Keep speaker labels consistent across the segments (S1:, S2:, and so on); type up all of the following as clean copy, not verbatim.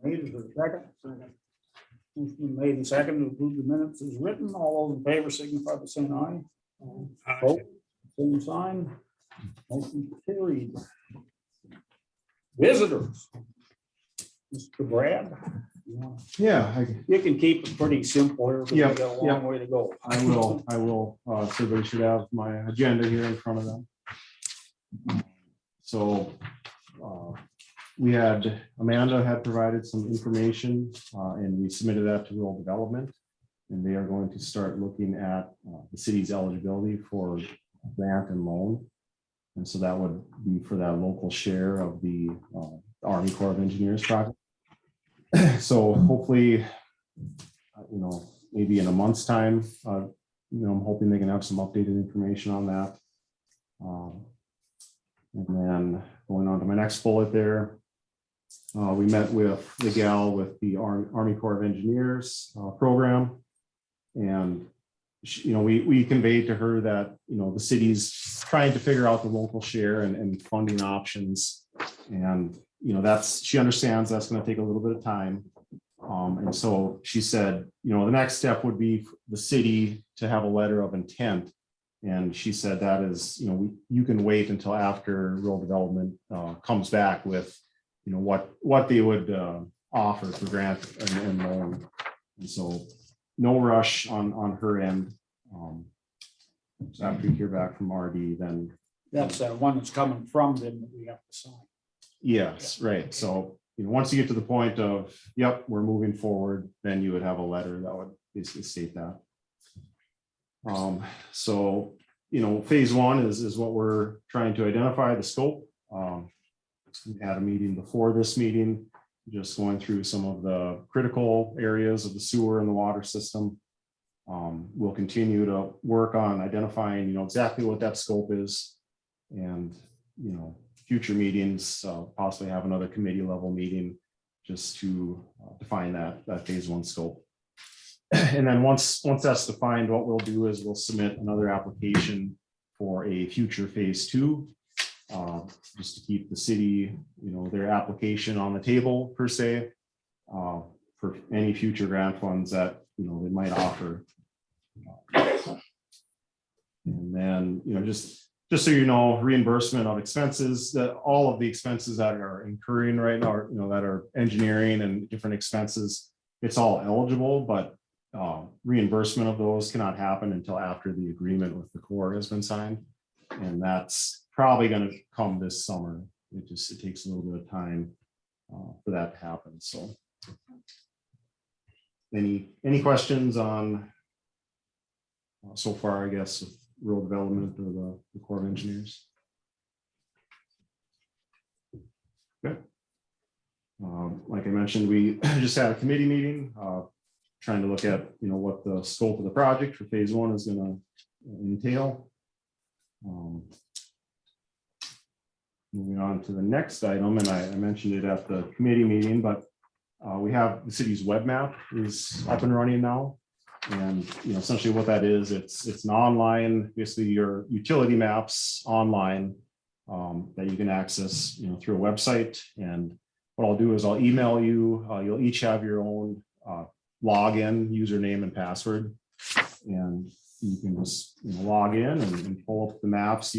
S1: Made it a second. Motion been made and second to approve the minutes as written. All those in favor signify by saying aye. Vote, same sign. Motion carried. Visitors. Mr. Brad.
S2: Yeah,
S1: You can keep it pretty simple here, because we
S2: Yep,
S1: got a long way to go.
S2: I will. So everybody should have my agenda here in front of them. So Amanda had provided some information and we submitted that to rural development. And they are going to start looking at the city's eligibility for grant and loan. And so that would be for that local share of the Army Corps of Engineers project. So hopefully, maybe in a month's time, I'm hoping they can have some updated information on that. And then going on to my next bullet there, we met with the gal with the Army Corps of Engineers program. And we conveyed to her that, the city's trying to figure out the local share and funding options. And, she understands that's going to take a little bit of time. And so she said, the next step would be for the city to have a letter of intent. And she said that is, you can wait until after rural development comes back with, what they would offer for grant and loan. And so no rush on her end. So after you hear back from RD, then.
S1: That's one that's coming from them that we have to sign.
S2: Yes, right. So, once you get to the point of, yep, we're moving forward, then you would have a letter that would basically state that. So, phase one is what we're trying to identify, the scope. We had a meeting before this meeting, just going through some of the critical areas of the sewer and the water system. We'll continue to work on identifying, exactly what that scope is. And, future meetings, possibly have another committee level meeting just to define that phase one scope. And then once that's defined, what we'll do is we'll submit another application for a future phase two, just to keep the city, their application on the table per se, for any future grant funds that, they might offer. And then, just so reimbursement of expenses, that all of the expenses that are incurring right now, that are engineering and different expenses, it's all eligible, but reimbursement of those cannot happen until after the agreement with the Corps has been signed. And that's probably going to come this summer. It takes a little bit of time for that to happen. So any questions on so far, I guess, with rural development or the Corps of Engineers? Good. Like I mentioned, we just had a committee meeting trying to look at what the scope of the project for phase one is going to entail. Moving on to the next item, and I mentioned it at the committee meeting, but we have the city's web map is up and running now. And essentially what that is, it's an online, basically your utility maps online that you can access through a website. And what I'll do is I'll email you. You'll each have your own login, username, and password, and you can just log in and pull up the maps.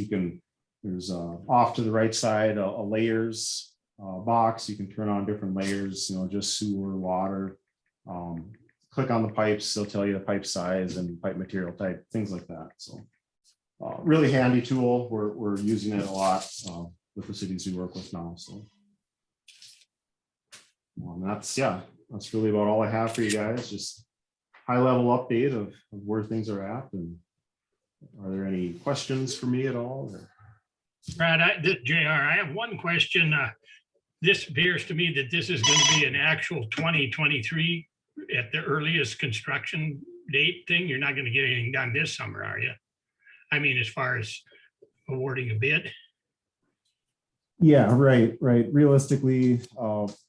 S2: There's off to the right side a layers box. You can turn on different layers, just sewer, water. Click on the pipes, they'll tell you the pipe size and pipe material type, things like that. So really handy tool. We're using it a lot with the cities we work with now. So that's really about all I have for you guys. Just high level update of where things are at. And are there any questions for me at all? Or?
S3: Brad, JR, I have one question. This appears to me that this is going to be an actual 2023 at the earliest construction date thing. You're not going to get anything done this summer, are you? I mean, as far as awarding a bid.
S2: Yeah, right. Realistically,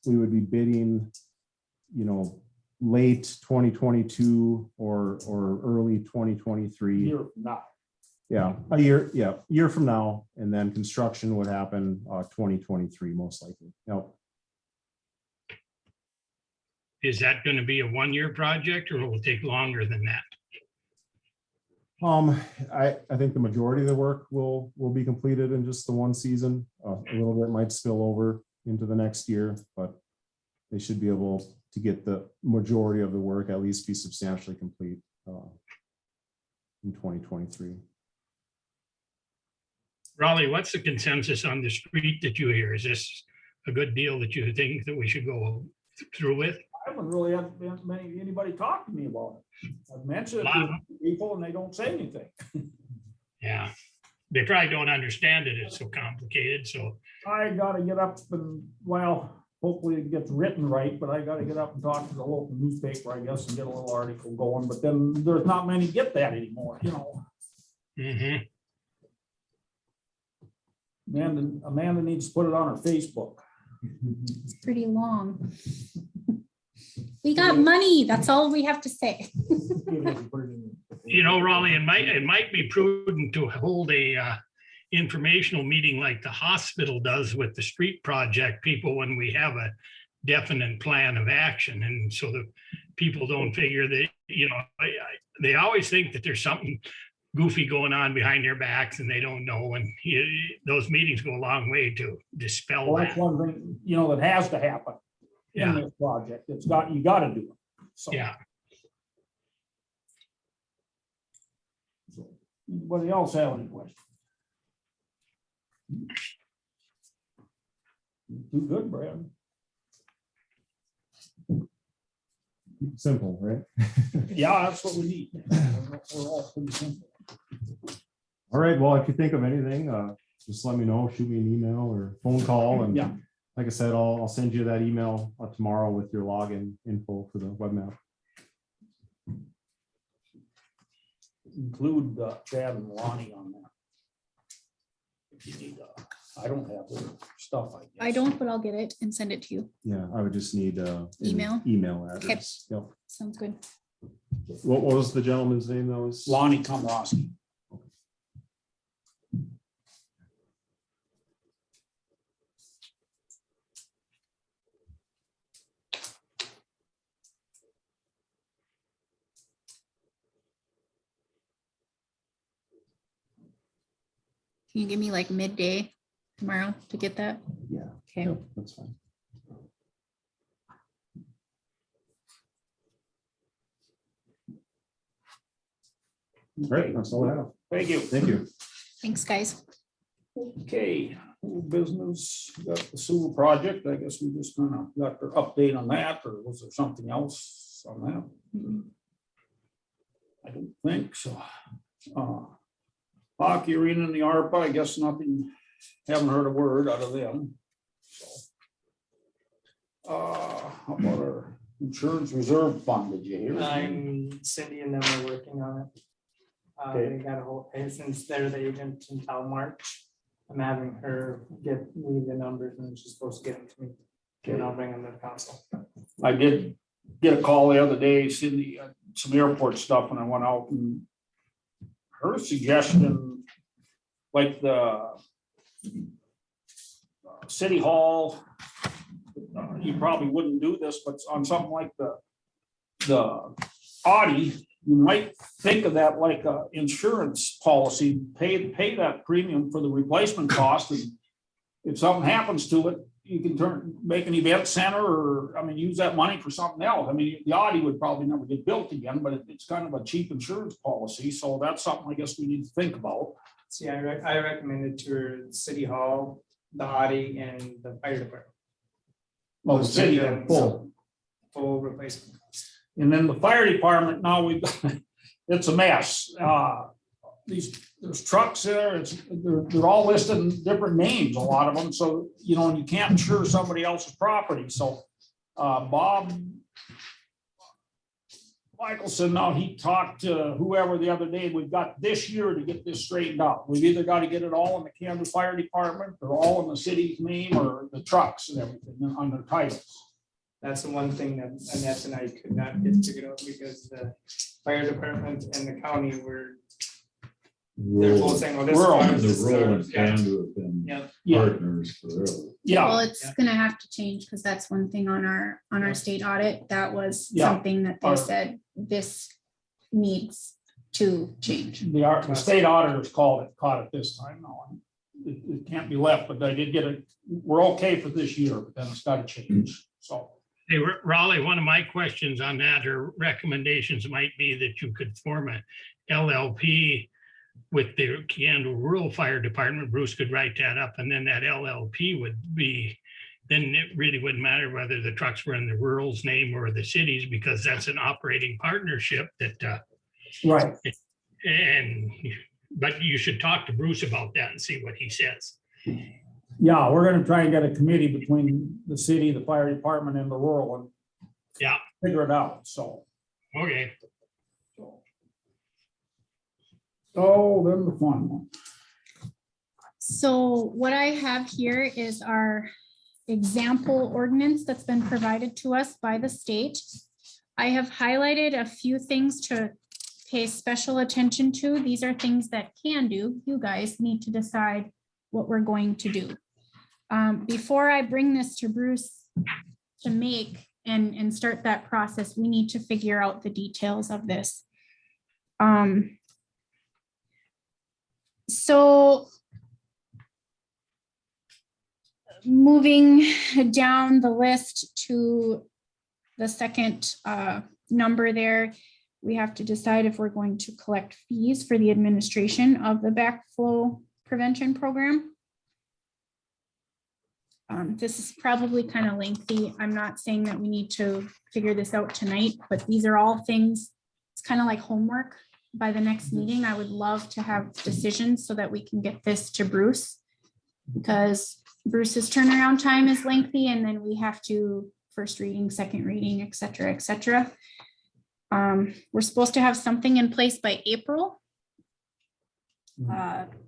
S2: we would be bidding, late 2022 or early 2023.
S1: You're not.
S2: Yeah, year from now, and then construction would happen 2023 most likely. Yep.
S3: Is that going to be a one-year project or will it take longer than that?
S2: I think the majority of the work will be completed in just the one season. A little bit might spill over into the next year, but they should be able to get the majority of the work at least be substantially complete in 2023.
S3: Raleigh, what's the consensus on the street that you hear? Is this a good deal that you think that we should go through with?
S1: I haven't really had anybody talk to me about it. I've mentioned it to people and they don't say anything.
S3: Yeah, they probably don't understand it. It's so complicated. So
S1: I gotta get up and, well, hopefully it gets written right, but I gotta get up and talk to the local newspaper, I guess, and get a little article going, but then there's not many get that anymore, you know.
S3: mhm.
S1: Amanda needs to put it on her Facebook.
S4: It's pretty long. We got money. That's all we have to say.
S3: You know, Raleigh, it might be prudent to hold a informational meeting like the hospital does with the street project people when we have a definite plan of action. And so the people don't figure that, you know, they always think that there's something goofy going on behind their backs and they don't know. And those meetings go a long way to dispel
S1: Well, that's
S3: that.
S1: one thing, you know, that has to happen in
S3: Yeah,
S1: this project. You gotta do it. So,
S3: yeah.
S1: anybody else have any questions? Too good, Brad.
S2: Simple, right?
S1: Yeah, that's what we need. We're all pretty simple.
S2: All right, well, if you think of anything, just let me know, shoot me an email or phone call, and
S1: Yeah.
S2: like I said, I'll send you that email tomorrow with your login info for the web map.
S1: Include Chad and Lonnie on that. If you need, I don't have their stuff, I guess.
S4: I don't, but I'll get it and send it to you.
S2: Yeah, I would just need an
S4: Email?
S2: email address. Yep.
S4: Sounds good.
S2: What was the gentleman's name that was?
S1: Lonnie Komrosky.
S4: Can you give me like midday tomorrow to get that?
S2: Yeah.
S4: Okay.
S2: Yep, that's fine. Great, that's all I have.
S1: Thank you.
S2: Thank you.
S4: Thanks, guys.
S1: Okay, old business, got the sewer project. I guess we just kind of got the update on that, or was there something else on that? I don't think so. Hockey arena and the ARPA, I guess nothing, haven't heard a word out of them. So, how about our insurance reserve fund? Did you hear?
S5: Cindy and them are working on it.
S1: Okay.
S5: They got a whole, since they're the agent until March, I'm having her get me the numbers and she's supposed to get them to me. And I'll bring them to the council.
S1: I did get a call the other day, Cindy, some airport stuff, and I went out and her suggestion, like the city hall, you probably wouldn't do this, but on something like the Audi, you might think of that like a insurance policy, pay that premium for the replacement cost, and if something happens to it, you can make an event center, or, I mean, use that money for something else. I mean, the Audi would probably never get built again, but it's kind of a cheap insurance policy, so that's something I guess we need to think about.
S5: See, I recommended to her City Hall, the Audi and the fire department.
S1: Well, the city,
S5: Full replacement.
S1: and then the fire department, now it's a mess. There's trucks there, they're all listed in different names, a lot of them, so, you know, and you can't insure somebody else's property, so, Bob Michelson, now he talked to whoever the other day, we've got this year to get this straightened out. We've either got to get it all in the Kansas Fire Department, or all in the city's name, or the trucks and everything on their titles.
S5: That's the one thing that Annette and I could not get figured out, because the fire department and the county were They're both
S6: Rural,
S5: saying, well, this
S1: Rural.
S5: one
S6: the
S5: is
S6: rural and
S5: deserved. Yeah.
S6: Canada have been
S5: Yep.
S1: Yeah,
S6: partners forever.
S4: Well,
S1: yeah,
S4: it's gonna have to change because that's one thing on our state audit. That was
S1: Yeah.
S4: something that they
S1: Our-
S4: said this needs to change.
S1: the state auditors caught it this time now. and It can't be left, but they did get it, we're okay for this year, but then it's gotta change, so.
S3: Hey, Raleigh, one of my questions on that or recommendations might be that you could form a LLP with the Kianda Rural Fire Department. Bruce could write that up, and then that LLP would be, then it really wouldn't matter whether the trucks were in the rural's name or the city's, because that's an operating partnership that,
S1: Right.
S3: but you should talk to Bruce about that and see what he says.
S1: Yeah, we're gonna try and get a committee between the city, the fire department and the rural and
S3: Yeah,
S1: figure it out, so.
S3: okay.
S1: Oh, then the fun one.
S4: So what I have here is our example ordinance that's been provided to us by the state. I have highlighted a few things to pay special attention to. These are things that can do. You guys need to decide what we're going to do. Before I bring this to Bruce to make and start that process, we need to figure out the details of this. So moving down the list to the second number there, we have to decide if we're going to collect fees for the administration of the backflow prevention program. This is probably kind of lengthy. I'm not saying that we need to figure this out tonight, but these are all things, it's kind of like homework. By the next meeting, I would love to have decisions so that we can get this to Bruce. Because Bruce's turnaround time is lengthy, and then we have to first reading, second reading, et cetera, et cetera. We're supposed to have something in place by April.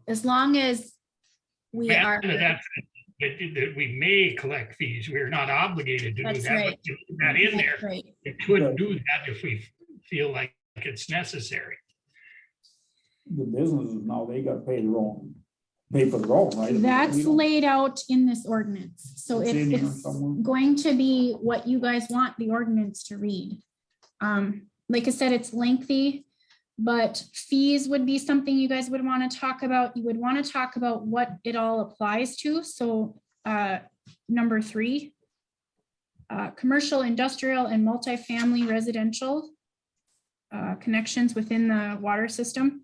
S4: As long as we are.
S3: That we may collect fees. We're not obligated to do
S4: That's
S3: that,
S4: right.
S3: but to put that in there.
S4: Right.
S3: It could do that if we feel like it's necessary.
S1: The businesses now, they gotta pay for their own, right?
S4: That's
S1: We don't-
S4: laid out in this ordinance. So
S1: It's
S4: it's,
S1: in here
S4: it's
S1: somewhere.
S4: going to be what you guys want the ordinance to read. Like I said, it's lengthy, but fees would be something you guys would want to talk about. You would want to talk about what it all applies to. So number 3, commercial, industrial, and multifamily residential connections within the water system.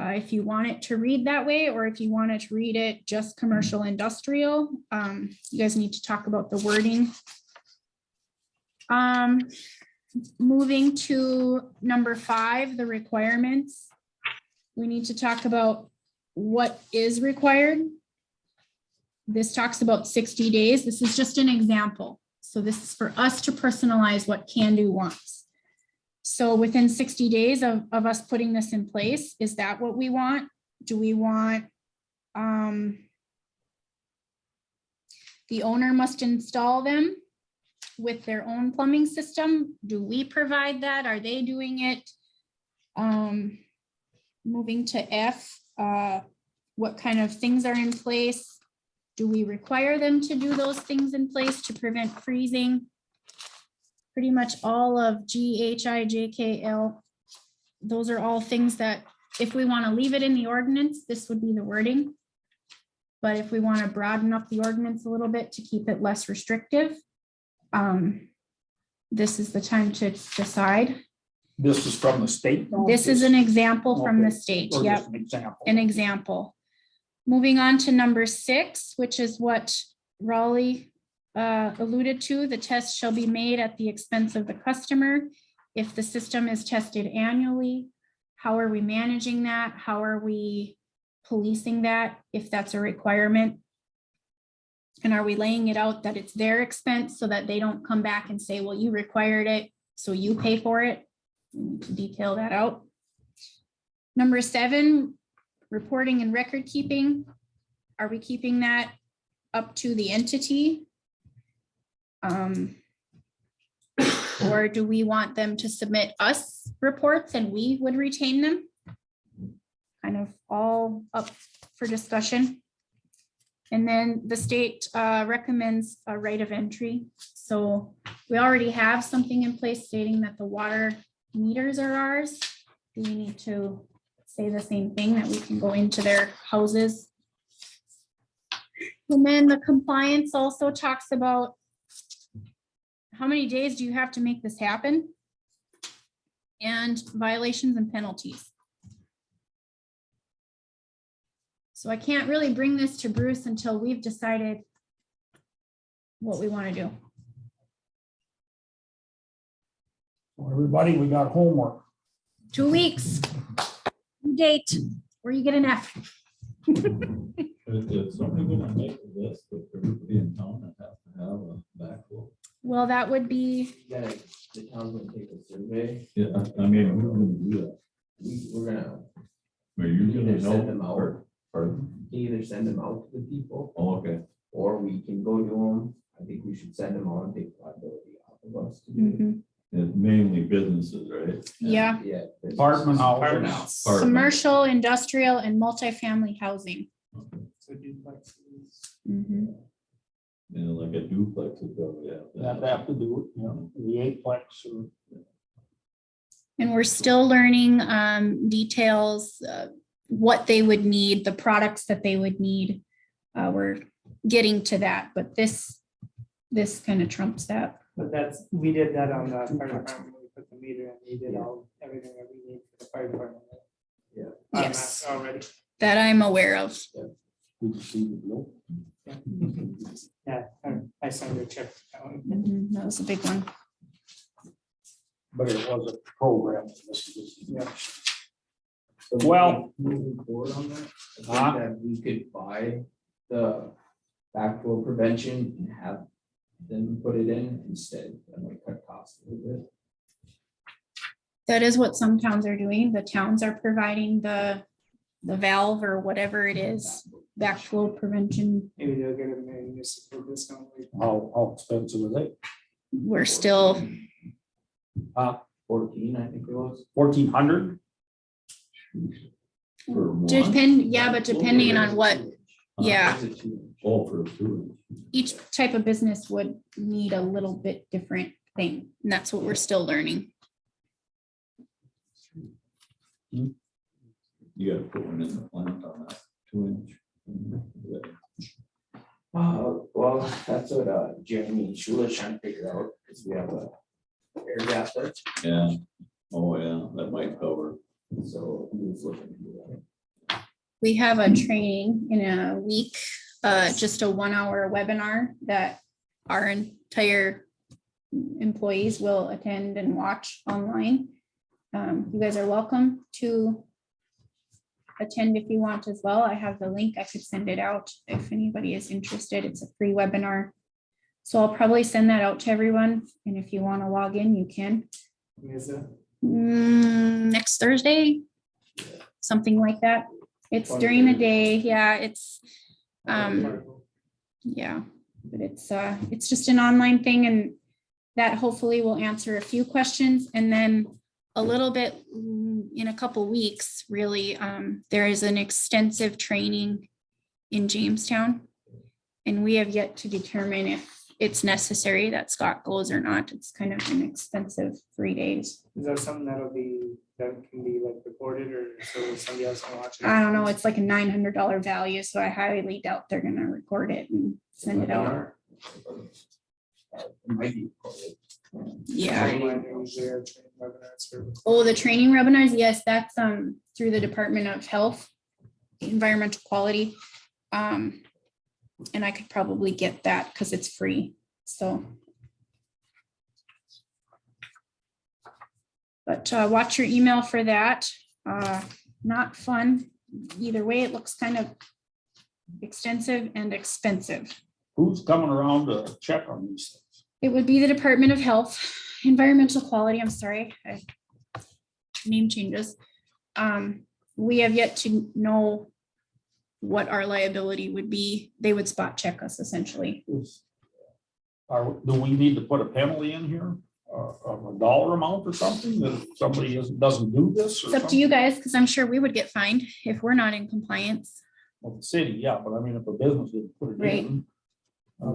S4: If you want it to read that way, or if you want it to read it just commercial industrial, you guys need to talk about the wording. Moving to number 5, the requirements. We need to talk about what is required. This talks about 60 days. This is just an example. So this is for us to personalize what Can-Do wants. So within 60 days of us putting this in place, is that what we want? Do we want the owner must install them with their own plumbing system? Do we provide that? Are they doing it? Moving to F, what kind of things are in place? Do we require them to do those things in place to prevent freezing? Pretty much all of G, H, I, J, K, L. Those are all things that if we want to leave it in the ordinance, this would be the wording. But if we want to broaden up the ordinance a little bit to keep it less restrictive, this is the time to decide.
S1: This is from the state. now?
S4: This is an example from the
S1: Okay.
S4: state.
S1: Or
S4: Yep,
S1: just an example.
S4: an example. Moving on to number 6, which is what Raleigh alluded to. The test shall be made at the expense of the customer. If the system is tested annually, how are we managing that? How are we policing that if that's a requirement? And are we laying it out that it's their expense so that they don't come back and say, well, you required it, so you pay for it? We need to detail that out. Number 7, reporting and record keeping. Are we keeping that up to the entity? Or do we want them to submit us reports and we would retain them? kind of all up for discussion. And then the state recommends a right of entry. So we already have something in place stating that the water meters are ours. Do we need to say the same thing, that we can go into their houses? And then the compliance also talks about how many days do you have to make this happen? And violations and penalties. So I can't really bring this to Bruce until we've decided what we want to do.
S1: So everybody, we got homework.
S4: 2 weeks. Due date, or you get an F.
S6: Is somebody gonna make a list of everybody in town that has to have a backflow?
S4: Well, that would be,
S7: Yeah, the town's gonna take a survey,
S6: Yeah, I mean, we're gonna do that.
S7: we're gonna
S6: Are you gonna
S7: either send them
S6: help?
S7: out, or either send them out to the people,
S6: Oh, okay.
S7: or we can go to them. I think we should send them out and take liability off of us to do it.
S4: mhm,
S6: It's mainly businesses, right?
S4: yeah,
S7: Yeah. that's-
S1: Apartment house.
S5: Apartments.
S6: Apartment.
S4: commercial, industrial, and multifamily housing.
S5: So duplexes.
S4: Mhm.
S6: You know, like a duplex would probably have.
S1: That have to do it, you know, the eightplex or.
S4: And we're still learning details, what they would need, the products that they would need. We're getting to that, but this kind of trumps that.
S5: But we did that on the fire department, we put the meter in, we did everything that we need for the fire department.
S7: Yeah.
S5: On
S4: Yes.
S5: that Already.
S4: That I'm aware of.
S1: Did you see the bill?
S5: Yeah, I signed a check. That one.
S4: Mhm, that was a big one.
S1: But it was a program. This is-
S5: Yeah.
S7: So
S1: Well-
S7: moving forward on that, I
S1: Huh?
S7: think that we could buy the backflow prevention and have them put it in instead, that might cut costs a little bit.
S4: That is what some towns are doing. The towns are providing the valve or whatever it is, backflow prevention.
S5: Maybe they'll get a municipal discount.
S1: How expensive are they?
S4: We're still,
S7: 14, I think it was.
S1: 1,400?
S6: For one?
S4: yeah, but depending on what, yeah.
S7: Is it 2 inch?
S6: Oh, for two.
S4: Each type of business would need a little bit different thing, and that's what we're still learning.
S6: You gotta put one in the plant on that 2 inch.
S7: Well, that's what Jeremy Schuler's trying to figure out, because we have a air gap there,
S6: Yeah, oh, yeah, that might cover.
S7: so he was looking into that.
S4: We have a training in a week, just a 1-hour webinar that our entire employees will attend and watch online. You guys are welcome to attend if you want as well. I have the link. I could send it out if anybody is interested. It's a free webinar. So I'll probably send that out to everyone. And if you want to log in, you can.
S5: Is it?
S4: Next Thursday, something like that. It's during the day. Yeah, it's, yeah, but it's just an online thing, and that hopefully will answer a few questions. And then a little bit in a couple weeks, really, there is an extensive training in Jamestown. And we have yet to determine if it's necessary that Scott goes or not. It's kind of an expensive 3 days.
S5: Is that something that can be like recorded, or so somebody else can watch it?
S4: I don't know, it's like a $900 value, so I highly doubt they're gonna record it and send it out.
S7: It might be recorded.
S4: Yeah.
S5: Online, they usually are training webinars for-
S4: Oh, the training webinars, yes, that's through the Department of Health, Environmental Quality. And I could probably get that because it's free, so. But watch your email for that. Not fun. Either way, it looks kind of extensive and expensive.
S1: Who's coming around to check on these things?
S4: It would be the Department of Health, Environmental Quality, I'm sorry. Name changes. We have yet to know what our liability would be. They would spot check us essentially.
S1: Do we need to put a penalty in here? of a dollar amount or something, that if somebody doesn't do this?
S4: It's up to you guys, because I'm sure we would get fined if we're not in compliance.
S1: Well, the city, yeah, but I mean, if a business didn't put it
S4: Right.
S1: in.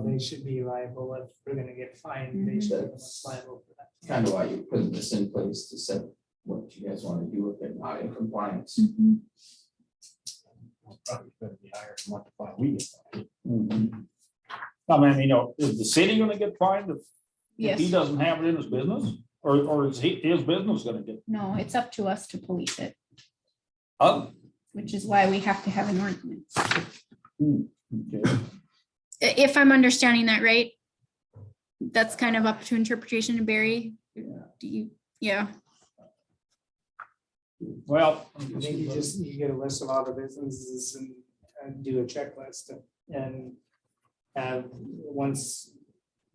S5: They should be liable if we're gonna get fined, they should be liable for that.
S7: Kind of why you're putting this in place to set what you guys want to do if they're not in compliance.
S4: Mhm.
S2: Probably better be higher than what the fine we get.
S1: Mhm. I mean, you know, is the city gonna get fined if he
S4: Yes,
S1: doesn't have it in his business? Or is his business gonna get?
S4: no, it's up to us to police it,
S1: Which
S4: is why we have to have an ordinance.
S1: Okay.
S4: If I'm understanding that right, that's kind of up to interpretation to Barry. Do you, yeah,
S1: Well.
S5: I think you get a list of all the businesses and do a checklist and have, once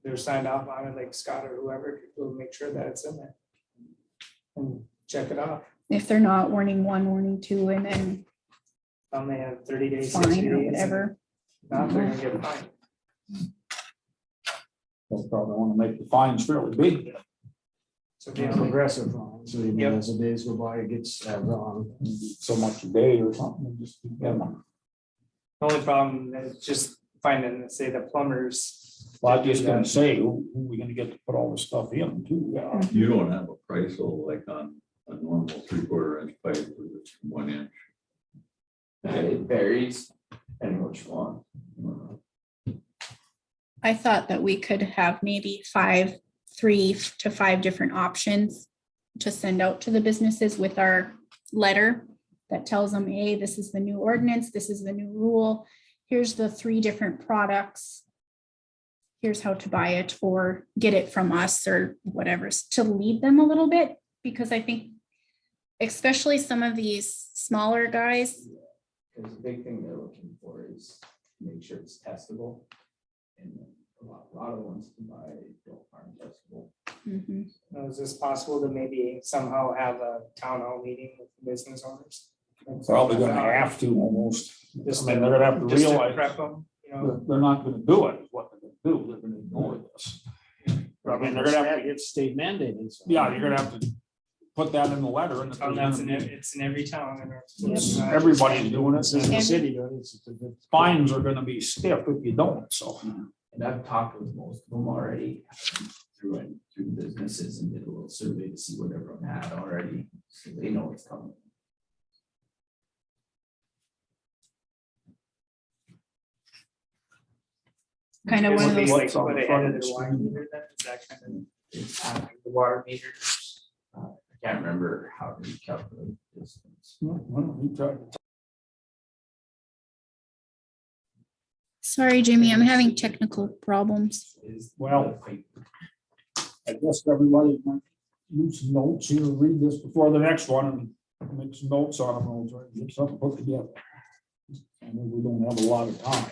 S5: they're signed off on it, like Scott or whoever, will make sure that it's in there. And check it off,
S4: if they're not, warning 1, warning 2, and then
S5: they have 30 days. 60
S4: fine or
S5: days, and
S4: whatever.
S5: Not they're gonna get fined.
S1: They'll probably wanna make the fines fairly big then.
S5: So they
S8: Yeah,
S5: only,
S8: progressive fine, so even
S5: Yep.
S8: as the days go by, it gets wrong.
S1: So much a day or something, and just, yeah.
S5: the only problem is just finding, say, the plumbers.
S1: Well, I was just gonna say, who we gonna get to put all this stuff in too? Yeah.
S6: You don't have a price, so like on a normal 3/4 inch pipe with a 1 inch.
S7: It varies, and which one.
S4: I thought that we could have maybe 3 to 5 different options to send out to the businesses with our letter that tells them, hey, this is the new ordinance, this is the new rule. Here's the 3 different products. Here's how to buy it or get it from us or whatever, to lead them a little bit, because I think especially some of these smaller guys,
S7: Because the big thing they're looking for is make sure it's testable. And a lot of ones can buy aren't testable.
S4: mhm,
S5: Is this possible to maybe somehow have a town hall meeting with business owners?
S1: Probably gonna have to almost. I
S5: Just
S1: mean, they're gonna have to
S5: just to
S1: realize
S5: prep them, you know,
S1: they're not gonna do it, is what they're gonna do. They're gonna ignore this. I mean, they're gonna have to,
S8: It's state mandated. so-
S1: yeah, you're gonna have to put that in the letter and if
S5: and
S1: there's
S5: that's
S1: gonna
S5: in,
S1: be-
S5: it's in every town. And
S1: it's- everybody's doing it.
S8: It's in
S1: and
S8: the city, but it's a
S1: Fines are gonna be stiff if you don't, so.
S7: And I've talked with most of them already. Through businesses and did a little survey to see what everyone had already, so they know it's coming.
S4: kind of one of those.
S1: What's on the front of the
S5: water
S1: screen?
S5: meter then? Is that kind of?
S7: It's after the water meters. I can't remember how to calculate distance.
S1: Well, we tried to
S4: Sorry, Jamie, I'm having technical problems.
S1: Well, I guess everybody might use some notes here, read this before the next one and make some notes on them, and we'll try to get something put together. And we don't have a lot of time.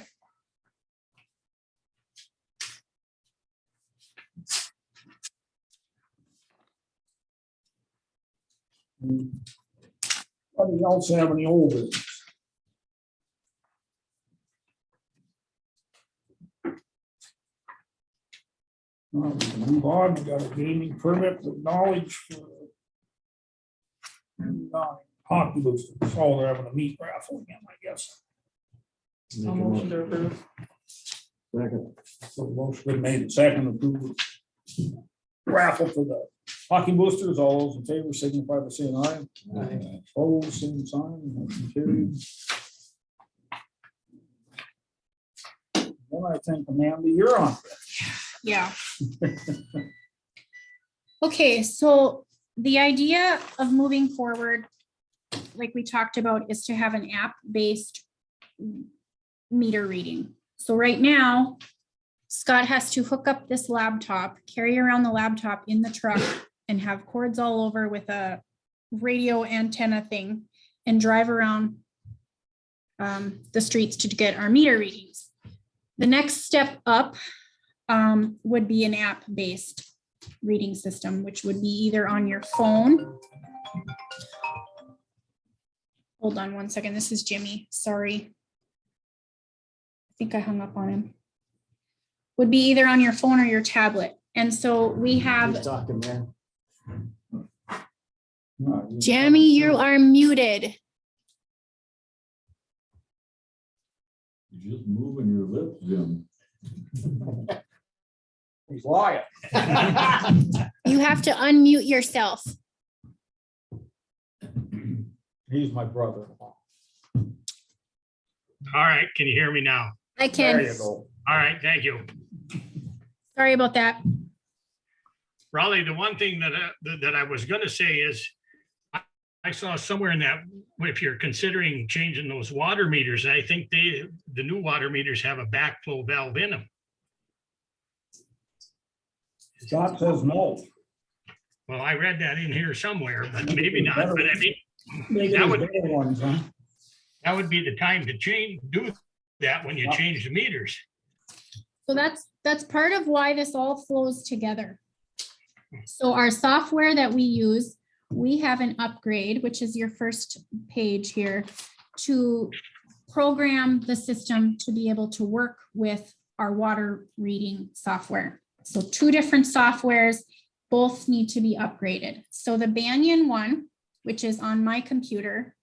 S1: Anybody else have any old business? Well, we can move on. We got a gaming permit with knowledge for hockey boosters. Oh, they're having a meat raffle again, I guess.
S8: Make a motion to approve. Second.
S1: So motion been made and second approve the raffle for the hockey boosters. All those in favor signify by saying aye.
S8: Aye.
S1: Opposed, same sign. Motion carried. Then I think Amanda, you're on.
S4: Yeah. Okay, so the idea of moving forward, like we talked about, is to have an app-based meter reading. So right now, Scott has to hook up this laptop, carry around the laptop in the truck, and have cords all over with a radio antenna thing, and drive around the streets to get our meter readings. The next step up would be an app-based reading system, which would be either on your phone. Hold on one second. This is Jimmy. Sorry. I think I hung up on him. Would be either on your phone or your tablet. And so we have,
S9: Talking, man.
S4: Jamie, you are muted.
S6: You're just moving your lips, Jim.
S1: He's lying.
S4: You have to unmute yourself.
S1: He's my brother.
S3: All right, can you hear me now?
S4: I
S1: There you
S4: can,
S1: go.
S3: All right, thank you.
S4: sorry about that.
S3: Raleigh, the one thing that I was gonna say is I saw somewhere in that, if you're considering changing those water meters, I think the new water meters have a backflow valve in them.
S1: Scott says no.
S3: Well, I read that in here somewhere, but maybe not. But I mean,
S1: Maybe
S3: That
S1: there's
S3: would-
S1: better ones, huh?
S3: that would be the time to do that when you change the meters.
S4: So that's part of why this all flows together. So our software that we use, we have an upgrade, which is your first page here, to program the system to be able to work with our water reading software. So two different softwares, both need to be upgraded. So the Banyan one, which is on my computer,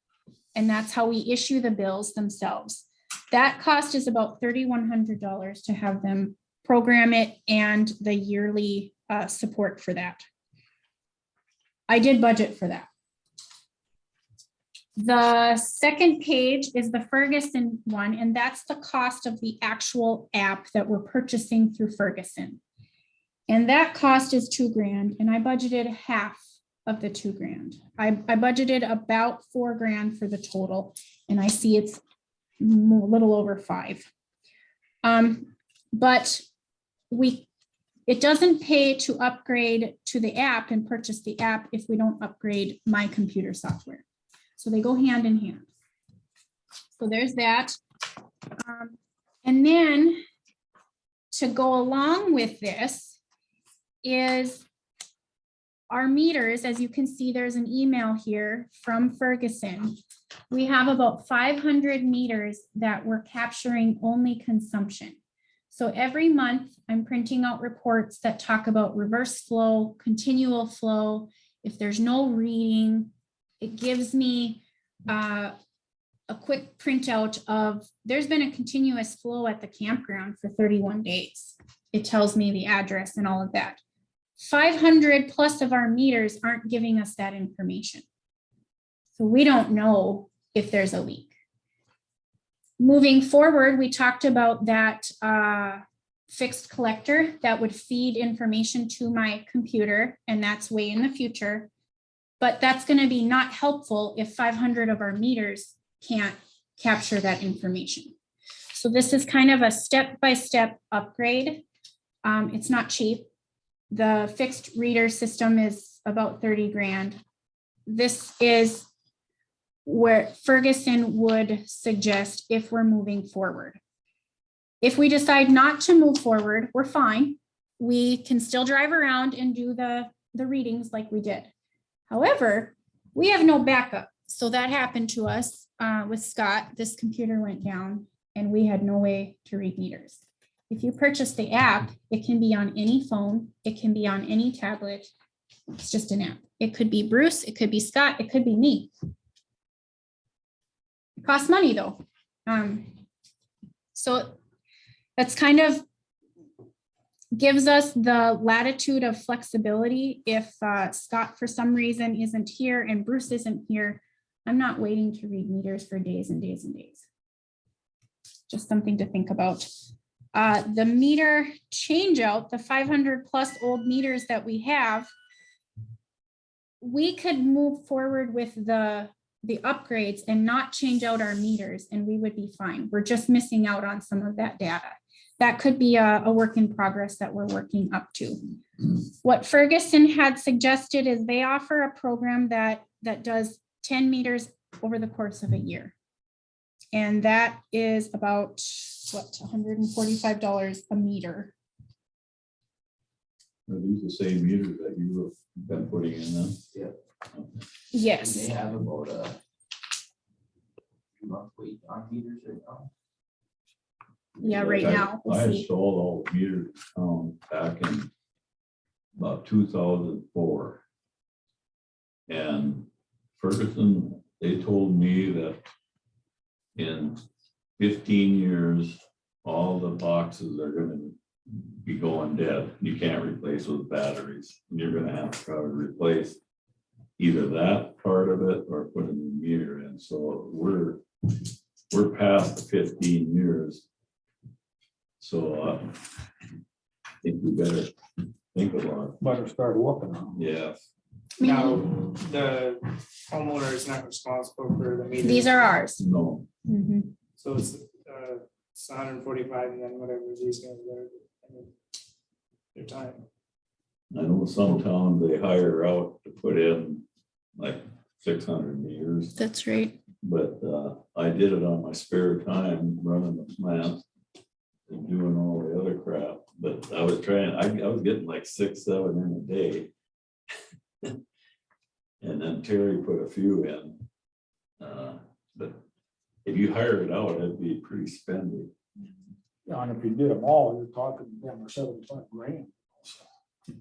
S4: and that's how we issue the bills themselves. That cost is about $3,100 to have them program it and the yearly support for that. I did budget for that. The second page is the Ferguson one, and that's the cost of the actual app that we're purchasing through Ferguson. And that cost is $2,000, and I budgeted half of the $2,000. I budgeted about $4,000 for the total, and I see it's a little over $5,000. But it doesn't pay to upgrade to the app and purchase the app if we don't upgrade my computer software. So they go hand in hand. So there's that. And then to go along with this is our meters. As you can see, there's an email here from Ferguson. We have about 500 meters that we're capturing only consumption. So every month I'm printing out reports that talk about reverse flow, continual flow. If there's no reading, it gives me a quick printout of there's been a continuous flow at the campground for 31 days. It tells me the address and all of that. 500 plus of our meters aren't giving us that information. So we don't know if there's a leak. Moving forward, we talked about that fixed collector that would feed information to my computer, and that's way in the future. But that's going to be not helpful if 500 of our meters can't capture that information. So this is kind of a step-by-step upgrade. It's not cheap. The fixed reader system is about $30,000. This is where Ferguson would suggest if we're moving forward. If we decide not to move forward, we're fine. We can still drive around and do the readings like we did. However, we have no backup. So that happened to us with Scott. This computer went down and we had no way to read meters. If you purchase the app, it can be on any phone. It can be on any tablet. It's just an app. It could be Bruce, it could be Scott, it could be me. It costs money though. So that's kind of gives us the latitude of flexibility. If Scott for some reason isn't here and Bruce isn't here, I'm not waiting to read meters for days and days and days. Just something to think about. The meter change out, the 500 plus old meters that we have, we could move forward with the upgrades and not change out our meters and we would be fine. We're just missing out on some of that data. That could be a work in progress that we're working up to. What Ferguson had suggested is they offer a program that does 10 meters over the course of a year. And that is about, what, $145 a meter.
S6: Are these the same meters that you have been putting in them?
S7: Yeah.
S4: Yes.
S7: And they have about a monthly on meters right now.
S4: Yeah, right now. We'll
S6: I
S4: see.
S6: installed all the meters back in about 2004. And Ferguson, they told me that in 15 years, all the boxes are gonna be going dead. You can't replace with batteries. You're gonna have to probably replace either that part of it or put a new meter in. So we're past the 15 years. So I think we better think about it.
S1: Better start looking.
S6: Yeah.
S5: Now, the homeowner is not responsible for the meter.
S4: These are ours.
S6: No,
S4: Mhm.
S5: So it's 145 and then whatever these guys are. Their time.
S6: I know some towns they hire out to put in like 600 meters,
S4: That's right.
S6: but I did it on my spare time running the plant and doing all the other crap. But I was getting like 6, 7 in a day. And then Terry put a few in. But if you hire it out, it'd be pretty spendy.
S1: Yeah, and if you did them all, you're talking 10 or 75 grand.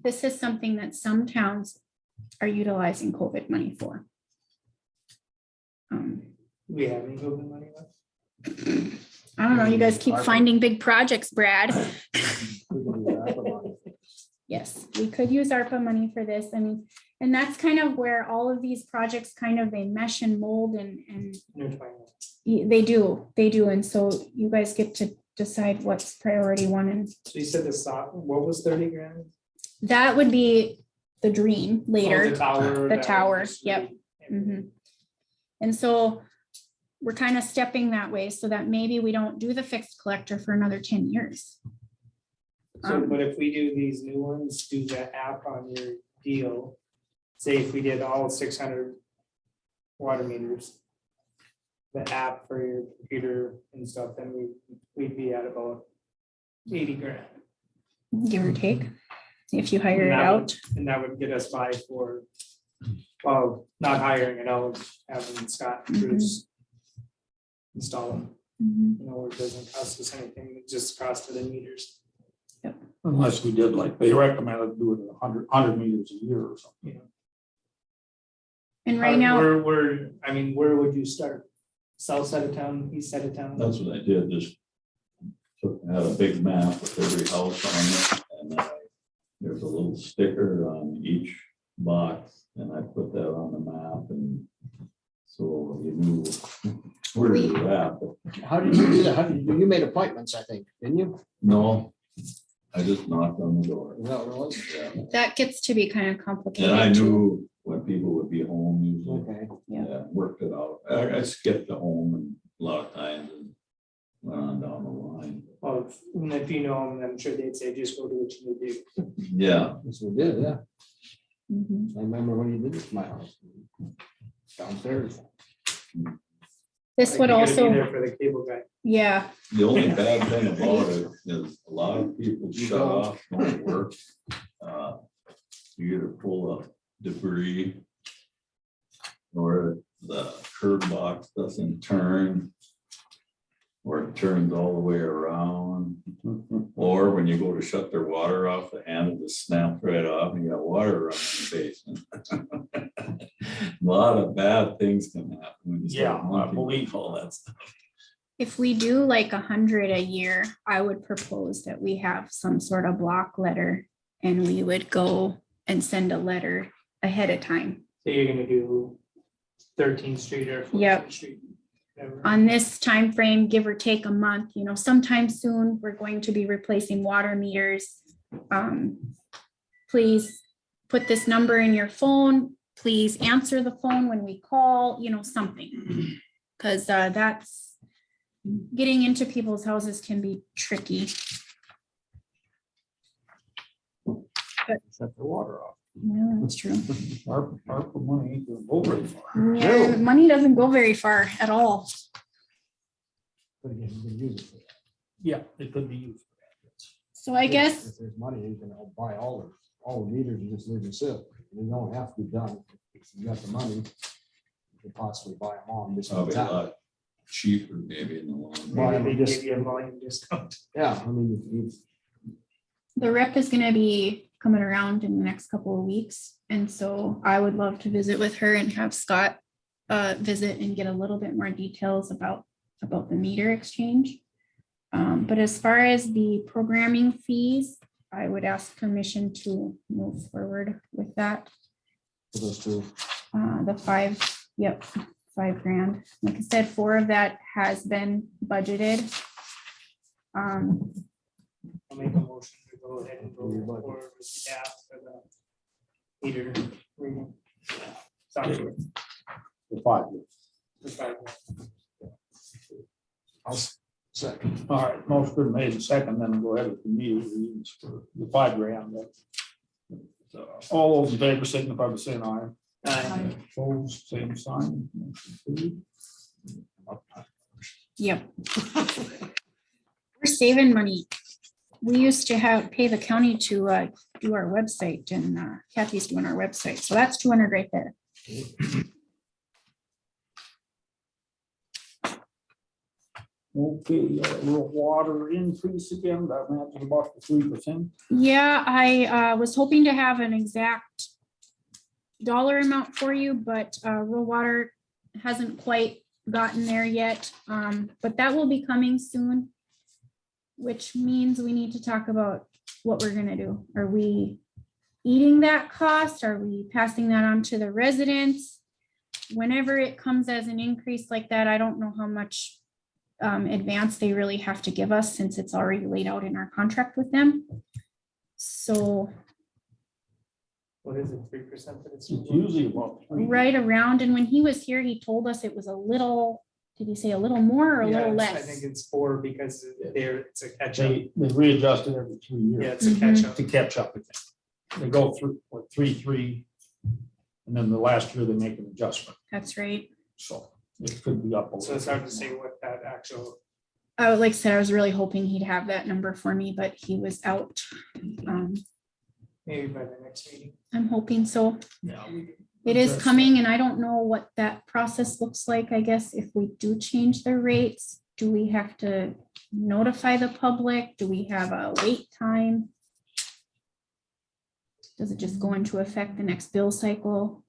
S4: This is something that some towns are utilizing COVID money for.
S5: We have any open money left?
S4: I don't know, you guys keep finding big projects, Brad. Yes, we could use ARPA money for this. I mean, and that's kind of where all of these projects kind of they mesh and mold and they do. And so you guys get to decide what's priority one. And
S5: So you said the sock, what was 30 grand?
S4: that would be the dream
S5: Oh,
S4: later.
S5: The tower.
S4: The
S5: that
S4: tower,
S5: was just
S4: yep.
S5: really-
S4: Mhm. And so we're kind of stepping that way so that maybe we don't do the fixed collector for another 10 years.
S5: So, but if we do these new ones, do the app on your deal, say if we did all 600 water meters, the app for your computer and stuff, then we'd be at about 80 grand.
S4: Give or take, if you hire it
S5: And that would-
S4: out.
S5: And that would get us by for, well, not hiring it out, having Scott Cruz install them.
S4: Mhm.
S5: You know, it doesn't cost us anything, it just costs for the meters.
S1: Unless we did like, they recommended doing 100 meters a year or something.
S4: And right now,
S5: Where would you start? South side of town, east side of town?
S6: That's what I did, just had a big map with every house on it, and then there's a little sticker on each box, and I put that on the map, and so you knew where you were at. But
S9: How did you do that? How did you, you made appointments, I think, didn't you?
S6: no, I just knocked on the door.
S9: Is that what it was?
S6: Yeah.
S4: that gets to be kind of complicated.
S6: And I
S4: too.
S6: knew when people would be home usually.
S9: Okay.
S4: Yeah.
S6: Yeah, worked it out. I skipped the home and a lot of times and went on down the line.
S5: Well, and if you know them, I'm sure they'd say, just go do what you need to do.
S6: Yeah,
S9: Yes, we did, yeah.
S4: Mhm.
S9: I remember when you did it to my house. Downstairs.
S4: This
S5: Like,
S4: would
S5: you gotta be
S4: also,
S5: there for the cable guy.
S4: yeah,
S6: the only bad thing about it is a lot of people shut off, don't work. You either full of debris or the curb box doesn't turn, or it turns all the way around. Or when you go to shut their water off, the handle just snaps right off and you got water running in the basement. A lot of bad things can happen. when you start
S1: Yeah, I
S6: monkeying
S1: believe
S6: with all that stuff.
S4: if we do like 100 a year, I would propose that we have some sort of block letter and we would go and send a letter ahead of time.
S5: So you're gonna do 13th Street or 14th
S4: Yep.
S5: Street. whatever.
S4: On this time frame, give or take a month, sometime soon, we're going to be replacing water meters. Please put this number in your phone. Please answer the phone when we call, something. Because that's getting into people's houses can be tricky.
S9: Shut the water off.
S4: Yeah, that's true.
S1: ARPA money ain't gonna go very far.
S4: Yeah, money doesn't go very far at all.
S9: But again, you can use it for that.
S1: Yeah, it could be used.
S4: So I guess,
S9: If there's money, you can buy all the meters and just leave them sit. They don't have to be done. If you got the money, you could possibly buy them all. and just-
S6: Probably a lot cheaper maybe in the long
S9: Well,
S6: run.
S5: Maybe
S9: we
S5: they
S9: just-
S5: give you a volume discount.
S9: Yeah, I mean,
S4: the rep is gonna be coming around in the next couple of weeks. And so I would love to visit with her and have Scott visit and get a little bit more details about the meter exchange. But as far as the programming fees, I would ask permission to move forward with that.
S9: For those two.
S4: The $5,000. Like I said, 4 of that has been budgeted.
S5: I'll make a motion to go ahead and go forward with the app for the meter reading. Software.
S1: The 5 years.
S5: The 5.
S9: I'll second.
S1: All right, motion been made and second, then go ahead with the meter readings for the $5,000. All those in favor signify by saying aye. Opposed, same sign. Motion carried.
S4: Yep. We're saving money. We used to pay the county to do our website, and Kathy's doing our website, so that's 200 right there.
S1: Okay, real water increase again, that matches about the 3%.
S4: Yeah, I was hoping to have an exact dollar amount for you, but rural water hasn't quite gotten there yet. But that will be coming soon, which means we need to talk about what we're gonna do. Are we eating that cost? Are we passing that on to the residents? Whenever it comes as an increase like that, I don't know how much advance they really have to give us, since it's already laid out in our contract with them. So
S5: What is it, 3% that it's?
S1: It's usually about 3.
S4: right around, and when he was here, he told us it was a little, did he say a little more or a little
S5: Yeah, I think
S4: less?
S5: it's 4 because it's a catch up.
S1: They readjust it every 3 years.
S5: Yeah, it's a catch up.
S1: To catch up with them. They go through what 3, and then the last year they make an adjustment,
S4: That's right.
S1: so it could be up. a
S5: So it's
S1: little
S5: hard to say what that actual,
S4: Like I said, I was really hoping he'd have that number for me, but he was out.
S5: maybe by the next meeting.
S4: I'm hoping so.
S1: Yeah,
S4: It is
S1: That's-
S4: coming, and I don't know what that process looks like. I guess if we do change the rates, do we have to notify the public? Do we have a wait time? Does it just go into effect the next bill cycle?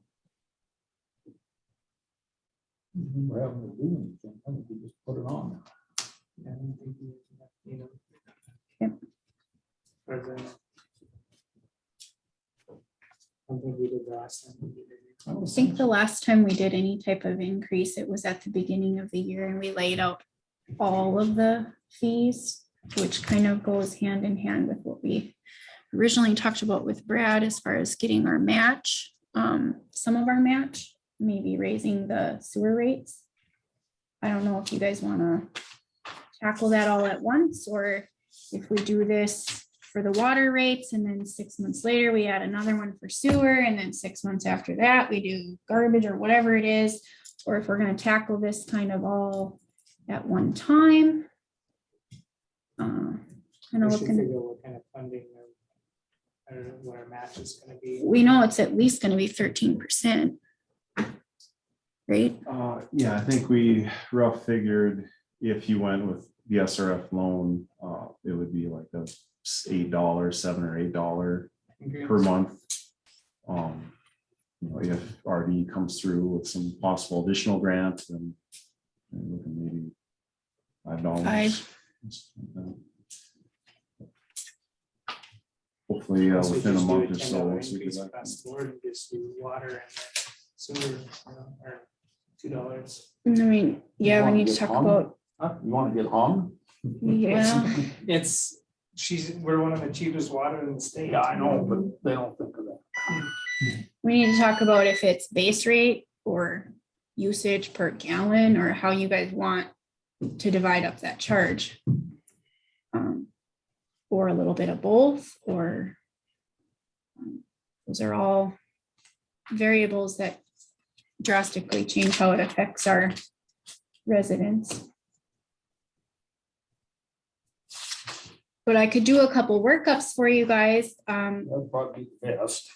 S1: We're having to do anything, I think we just put it on.
S5: Yeah, I don't think you know.
S4: Yep.
S5: Or the- I don't think we did the last time. we did it.
S4: I think the last time we did any type of increase, it was at the beginning of the year, and we laid out all of the fees, which kind of goes hand in hand with what we originally talked about with Brad as far as getting our match, some of our match, maybe raising the sewer rates. I don't know if you guys want to tackle that all at once, or if we do this for the water rates, and then 6 months later, we add another one for sewer, and then 6 months after that, we do garbage or whatever it is, or if we're gonna tackle this kind of all at one time. Kind
S5: We
S4: of
S5: should
S4: looking,
S5: figure what kind of funding or I don't know what our match is gonna be.
S4: we know it's at least gonna be 13%. Right?
S2: Yeah, I think we rough figured if you went with the SRF loan, it would be like a $8, $7 or $8 per month. If RD comes through with some possible additional grants, then we're looking maybe $5. Hopefully,
S5: So
S2: within a
S5: just do
S2: month or
S5: $10
S2: so. once we
S5: increase
S2: get that.
S5: across the board and just do water and then sewer, or $2.
S4: I mean, yeah, we
S1: wanna
S4: need to
S1: get
S4: talk
S1: hung?
S4: about,
S1: You want to get hung?
S4: yeah,
S5: We're one of the cheapest water in the state.
S1: Yeah, I know, but they don't think of that.
S4: we need to talk about if it's base rate or usage per gallon, or how you guys want to divide up that charge. Or a little bit of both, or those are all variables that drastically change how it affects our residents. But I could do a couple workups for you guys.
S1: That'd probably be the best.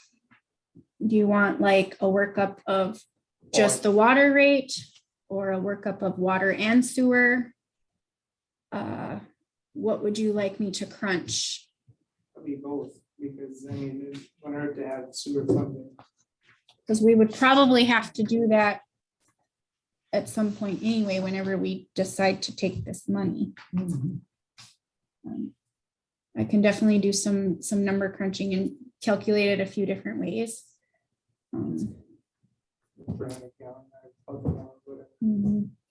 S4: Do you want like a workup of just the water rate, or a workup of water and sewer? What would you like me to crunch?
S5: Probably both. because I mean, it wouldn't hurt to have sewer funding.
S4: Because we would probably have to do that at some point anyway, whenever we decide to take this money. I can definitely do some number crunching and calculate it a few different ways.
S5: For 100 gallon, or 1,000 gallon, whatever.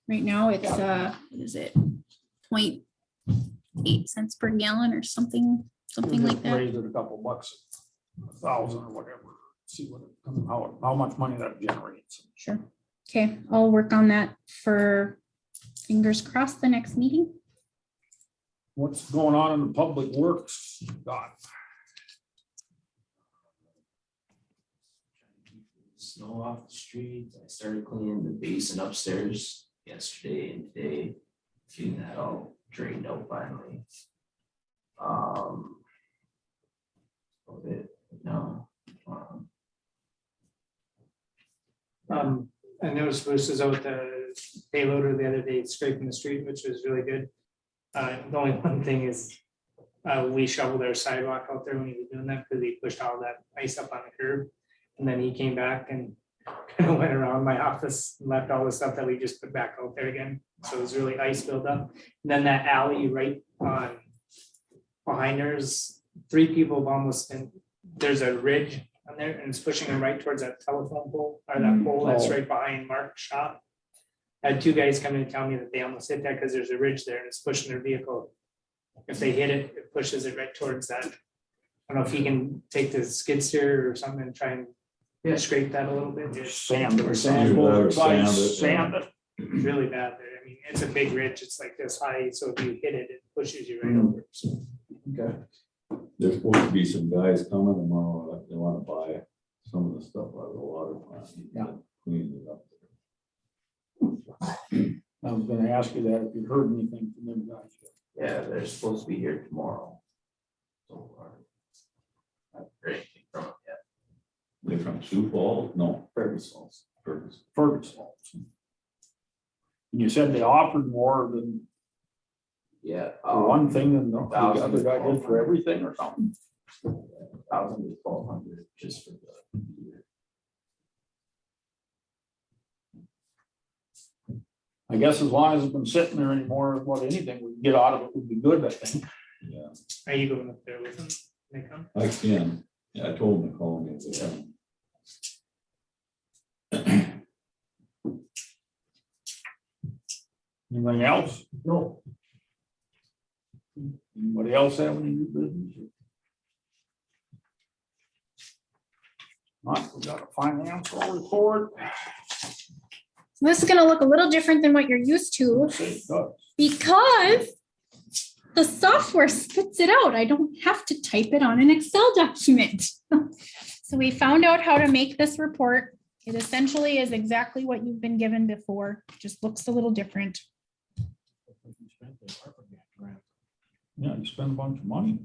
S4: Right now, it's what is it? 0.8 cents per gallon or something like that.
S1: Raise it a couple bucks, 1,000 or whatever, see what, how much money that generates.
S4: Sure. Okay, I'll work on that for fingers crossed the next meeting.
S1: What's going on in the public works? God,
S7: Snow off the streets. I started cleaning the basin upstairs yesterday and today, getting that all drained out finally. Of it, no.
S5: I noticed Bruce was out the payloader the other day scraping the street, which was really good. The only one thing is, we shoveled our sidewalk out there when he was doing that, because he pushed all that ice up on the curb. And then he came back and kind of went around my office and left all the stuff that we just put back out there again. So it was really ice built up. And then that alley right on behind there's 3 people have almost been, there's a ridge on there and it's pushing them right towards that telephone pole or that pole that's right behind Mark's shop. I had 2 guys come in and tell me that they almost hit that because there's a ridge there and it's pushing their vehicle. If they hit it, it pushes it right towards that. I don't know if he can take the skid steer or something and try and scrape that a little bit. It's
S1: sand or
S6: Sand
S1: sand it.
S5: really bad there. I mean, it's a big ridge. It's like this high, so if you hit it, it pushes you right over. So
S9: Okay.
S6: There's supposed to be some guys coming tomorrow, they wanna buy some of the stuff out of the water plant.
S1: Yeah.
S6: Clean it up.
S1: I was gonna ask you that if you heard anything from them guys.
S7: Yeah, they're supposed to be here tomorrow. So far. Not heard anything from them yet.
S6: They from Sioux Falls? No,
S7: Fergus Falls.
S6: Ferguson.
S1: Ferguson. And you said they offered more than
S7: Yeah.
S1: for one thing and the other guy did for everything or something.
S7: 1,000 to 1,200 just for the year.
S1: I guess as long as it's been sitting there anymore, what anything we can get out of it would be good, I think.
S6: Yeah,
S5: are you going up there with them? They come?
S6: I can, yeah, I told him to call me.
S1: Anything else?
S7: No.
S1: Anybody else have any new business? Not, we got a financial report.
S4: This is gonna look a little different than what you're used to
S1: It does.
S4: because the software spits it out. I don't have to type it on an Excel document. So we found out how to make this report. It essentially is exactly what you've been given before, just looks a little different.
S1: Yeah, you spend a bunch of money.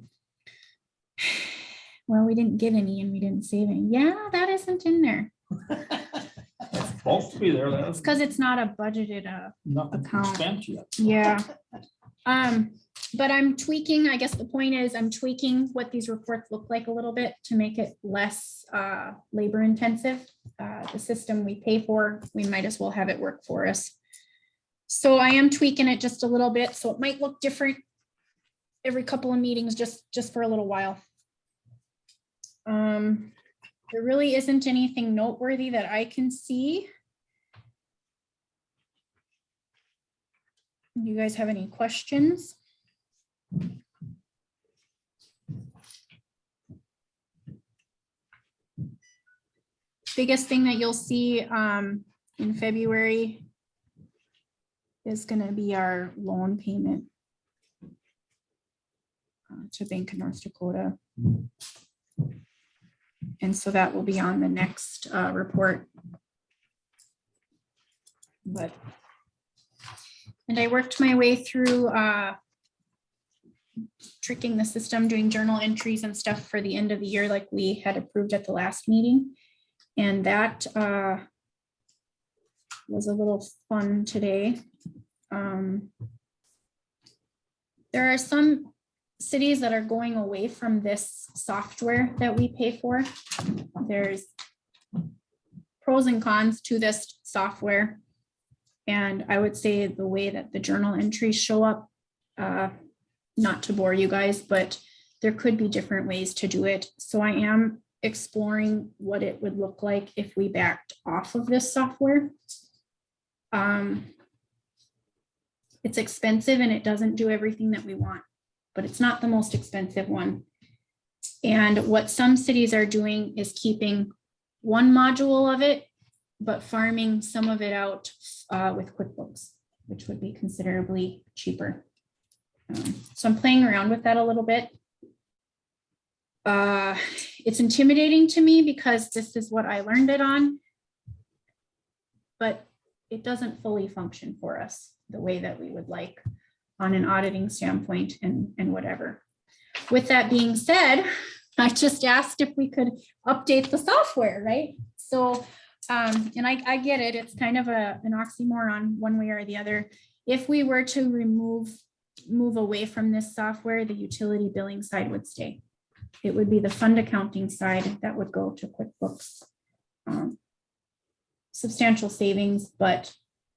S4: Well, we didn't get any and we didn't save any. Yeah, that isn't in there.
S1: It's supposed to be there.
S4: It's
S1: That's
S4: because it's not a budgeted,
S1: nothing
S4: account.
S1: spent yet.
S4: yeah. But I'm tweaking, I guess the point is I'm tweaking what these reports look like a little bit to make it less labor intensive. The system we pay for, we might as well have it work for us. So I am tweaking it just a little bit, so it might look different every couple of meetings, just for a little while. There really isn't anything noteworthy that I can see. You guys have any questions? Biggest thing that you'll see in February is gonna be our loan payment to Bank of North Dakota. And so that will be on the next report. And I worked my way through tricking the system, doing journal entries and stuff for the end of the year like we had approved at the last meeting. And that was a little fun today. There are some cities that are going away from this software that we pay for. There's pros and cons to this software. And I would say the way that the journal entries show up, not to bore you guys, but there could be different ways to do it. So I am exploring what it would look like if we backed off of this software. It's expensive and it doesn't do everything that we want, but it's not the most expensive one. And what some cities are doing is keeping one module of it, but farming some of it out with QuickBooks, which would be considerably cheaper. So I'm playing around with that a little bit. It's intimidating to me because this is what I learned it on, but it doesn't fully function for us the way that we would like on an auditing standpoint and whatever. With that being said, I just asked if we could update the software, right? So, and I get it, it's kind of an oxymoron one way or the other. If we were to move away from this software, the utility billing side would stay. It would be the fund accounting side that would go to QuickBooks. Substantial savings, but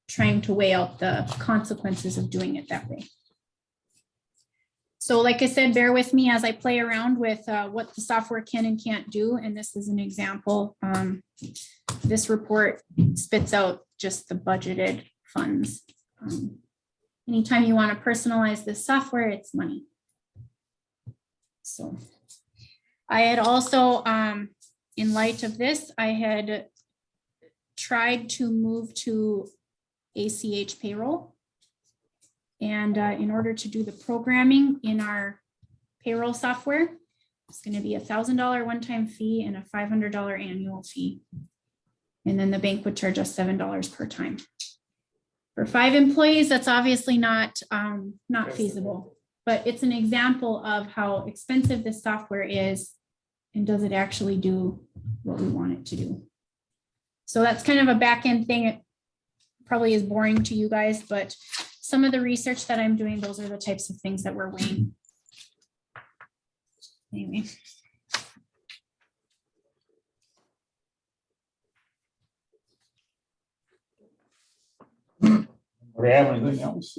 S4: trying to weigh out the consequences of doing it that way. So like I said, bear with me as I play around with what the software can and can't do. And this is an example. This report spits out just the budgeted funds. Anytime you want to personalize this software, it's money. So I had also, in light of this, I had tried to move to ACH payroll. And in order to do the programming in our payroll software, it's going to be $1,000 one-time fee and a $500 annual fee. And then the bank would charge us $7 per time. For 5 employees, that's obviously not feasible, but it's an example of how expensive this software is and does it actually do what we want it to do. So that's kind of a back end thing. It probably is boring to you guys, but some of the research that I'm doing, those are the types of things that we're weighing. Anyway.
S1: Do we have anything else?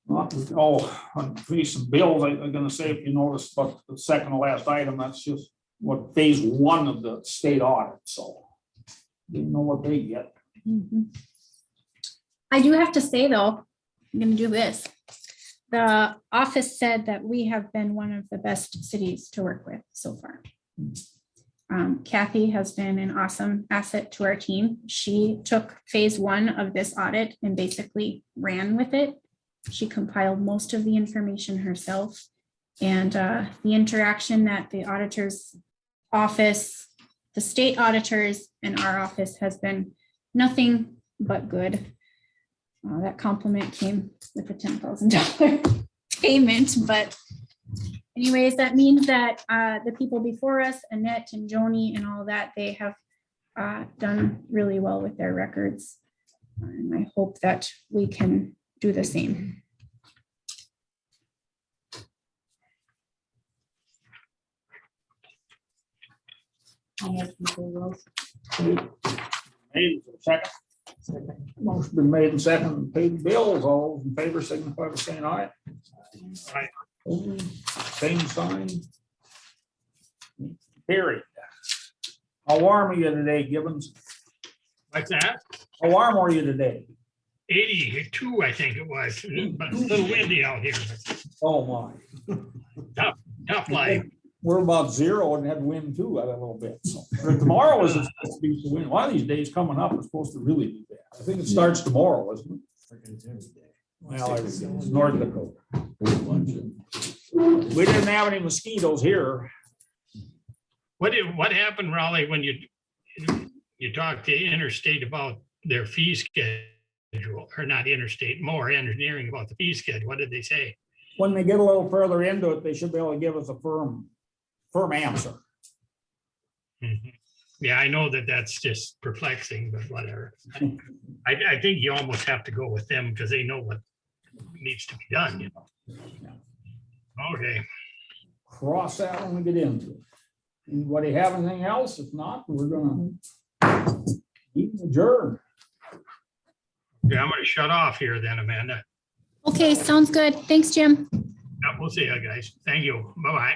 S1: On fees and bills, I'm gonna say, if you notice, but the second to last item, that's just what phase 1 of the state audit, so. Didn't know what they get.
S4: Mhm. I do have to say though, I'm gonna do this. The office said that we have been one of the best cities to work with so far. Kathy has been an awesome asset to our team. She took phase 1 of this audit and basically ran with it. She compiled most of the information herself. And the interaction that the auditor's office, the state auditors and our office has been nothing but good. That compliment came with a $10,000 payment, but anyways, that means that the people before us, Annette and Joni and all that, they have done really well with their records. And I hope that we can do the same.
S1: Made for a second. Motion been made and second, paid the bills, all those in favor signify by saying aye.
S3: Aye.
S1: Same sign. Carried. How warm are you today, Gibbons?
S3: What's that?
S1: How warm are you today?
S3: 82, I think it was, but a little windy out here.
S1: Oh, my.
S3: Tough life.
S1: We're about 0 and had wind too, a little bit. So tomorrow is supposed to be some wind. One of these days coming up is supposed to really be bad. I think it starts tomorrow, isn't it? Well, it's North Dakota. We didn't have any mosquitoes here.
S3: What happened, Raleigh, when you talked to Interstate about their fee schedule, or not Interstate, more engineering about the fee schedule? What did they say?
S1: When they get a little further into it, they should be able to give us a firm answer.
S3: Mhm. Yeah, I know that that's just perplexing, but whatever. I think you almost have to go with them because they know what needs to be done, you know. Okay,
S1: Cross that when we get into it. Anybody have anything else? If not, we're gonna adjourn.
S3: yeah, I'm gonna shut off here then, Amanda.
S4: Okay, sounds good. Thanks, Jim.
S3: Yeah, we'll see you guys. Thank you. Bye-bye.